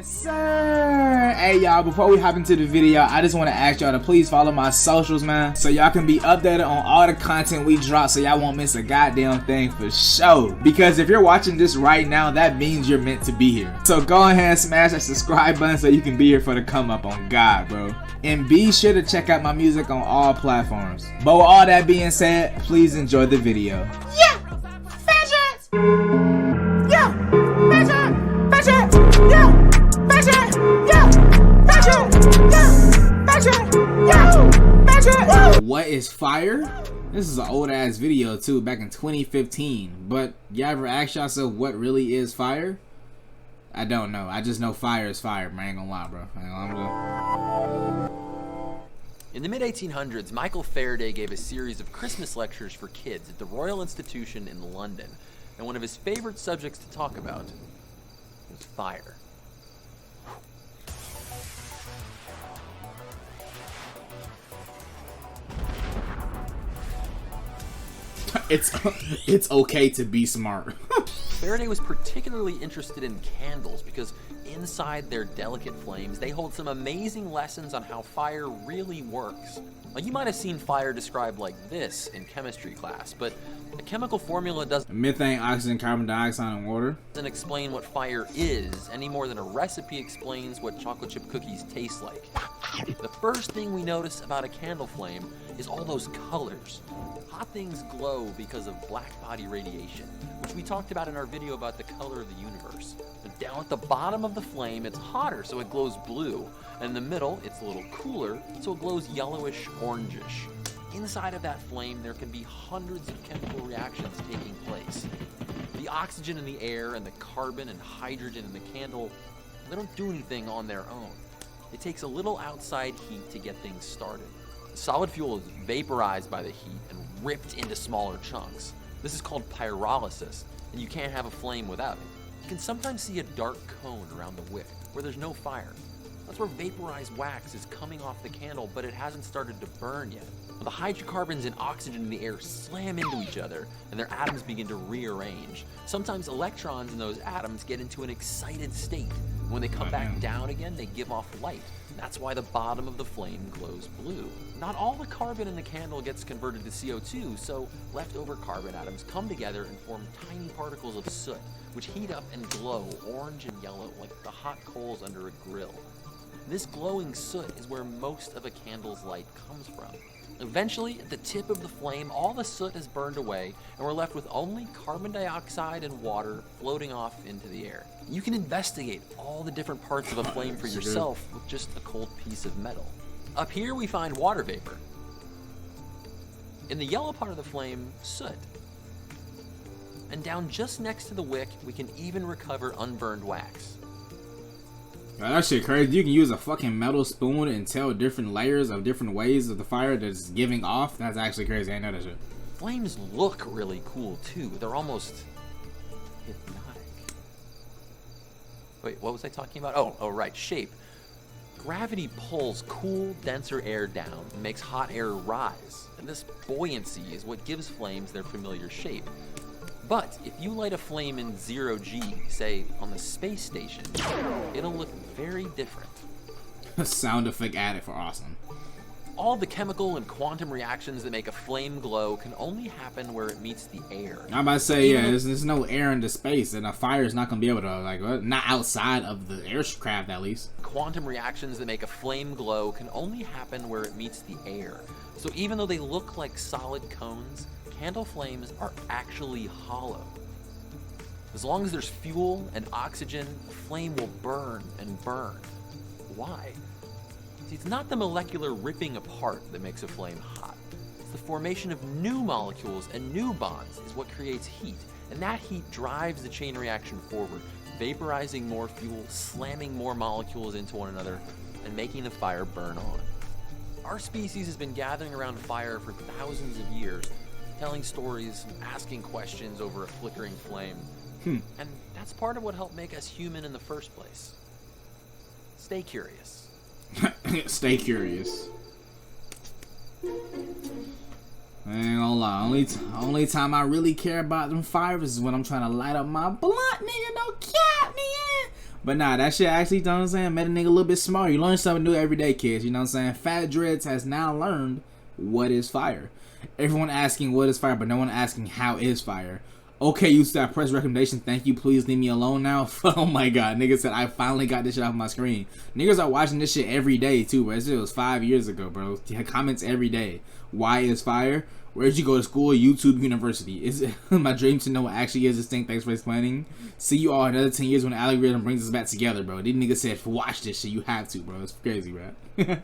Yes, sir. Hey, y'all, before we hop into the video, I just want to ask y'all to please follow my socials, man, so y'all can be updated on all the content we drop, so y'all won't miss a goddamn thing for sure. Because if you're watching this right now, that means you're meant to be here. So go ahead and smash that subscribe button so you can be here for the come up on God, bro. And be sure to check out my music on all platforms. But with all that being said, please enjoy the video. Yeah! Fashion! Yeah! Fashion! Fashion! Yeah! Fashion! Yeah! Fashion! Yeah! Fashion! Yeah! Fashion! What is fire? This is an old ass video too, back in 2015. But y'all ever ask yourself what really is fire? I don't know. I just know fire is fire, man. I ain't gonna lie, bro. In the mid-1800s, Michael Faraday gave a series of Christmas lectures for kids at the Royal Institution in London, and one of his favorite subjects to talk about was fire. It's okay to be smart. Faraday was particularly interested in candles because inside their delicate flames, they hold some amazing lessons on how fire really works. Now, you might have seen fire described like this in chemistry class, but a chemical formula doesn't Methane, oxygen, carbon dioxide, and water explain what fire is any more than a recipe explains what chocolate chip cookies taste like. The first thing we notice about a candle flame is all those colors. Hot things glow because of black body radiation, which we talked about in our video about the color of the universe. But down at the bottom of the flame, it's hotter, so it glows blue. And in the middle, it's a little cooler, so it glows yellowish, orangish. Inside of that flame, there can be hundreds of chemical reactions taking place. The oxygen in the air and the carbon and hydrogen in the candle, they don't do anything on their own. It takes a little outside heat to get things started. Solid fuel is vaporized by the heat and ripped into smaller chunks. This is called pyrolysis, and you can't have a flame without it. You can sometimes see a dark cone around the wick where there's no fire. That's where vaporized wax is coming off the candle, but it hasn't started to burn yet. The hydrocarbons and oxygen in the air slam into each other, and their atoms begin to rearrange. Sometimes electrons in those atoms get into an excited state. When they come back down again, they give off light. That's why the bottom of the flame glows blue. Not all the carbon in the candle gets converted to CO2, so leftover carbon atoms come together and form tiny particles of soot, which heat up and glow orange and yellow like the hot coals under a grill. This glowing soot is where most of a candle's light comes from. Eventually, at the tip of the flame, all the soot is burned away, and we're left with only carbon dioxide and water floating off into the air. You can investigate all the different parts of a flame for yourself with just a cold piece of metal. Up here, we find water vapor. In the yellow part of the flame, soot. And down just next to the wick, we can even recover unburned wax. Yo, that shit crazy. You can use a fucking metal spoon and tell different layers of different ways of the fire that's giving off. That's actually crazy. I didn't know that shit. Flames look really cool too. They're almost hypnotic. Wait, what was I talking about? Oh, right, shape. Gravity pulls cool, denser air down and makes hot air rise. And this buoyancy is what gives flames their familiar shape. But if you light a flame in 0G, say on the space station, it'll look very different. Sound effect added for awesome. All the chemical and quantum reactions that make a flame glow can only happen where it meets the air. I'm about to say, yeah, there's no air in the space, and a fire is not gonna be able to, like, not outside of the aircraft at least. Quantum reactions that make a flame glow can only happen where it meets the air. So even though they look like solid cones, candle flames are actually hollow. As long as there's fuel and oxygen, the flame will burn and burn. Why? See, it's not the molecular ripping apart that makes a flame hot. It's the formation of new molecules and new bonds is what creates heat. And that heat drives the chain reaction forward, vaporizing more fuel, slamming more molecules into one another, and making the fire burn on. Our species has been gathering around fire for thousands of years, telling stories, asking questions over a flickering flame. And that's part of what helped make us human in the first place. Stay curious. Stay curious. I ain't gonna lie, only time I really care about them fires is when I'm trying to light up my blunt, nigga. No cap, nigga. But nah, that shit actually, you know what I'm saying, made a nigga a little bit smarter. You learn something new every day, kids. You know what I'm saying? Fat Dreadz has now learned what is fire. Everyone asking what is fire, but no one asking how is fire. Okay, you said press recommendation. Thank you. Please leave me alone now. Oh my god, nigga said I finally got this shit off my screen. Niggas are watching this shit every day too, bro. This shit was 5 years ago, bro. You had comments every day. Why is fire? Where'd you go to school? YouTube University. Is it my dream to know what actually is this thing? Thanks for explaining. See you all another 10 years when the algorithm brings us back together, bro. These niggas said watch this shit. You have to, bro. It's crazy, bro.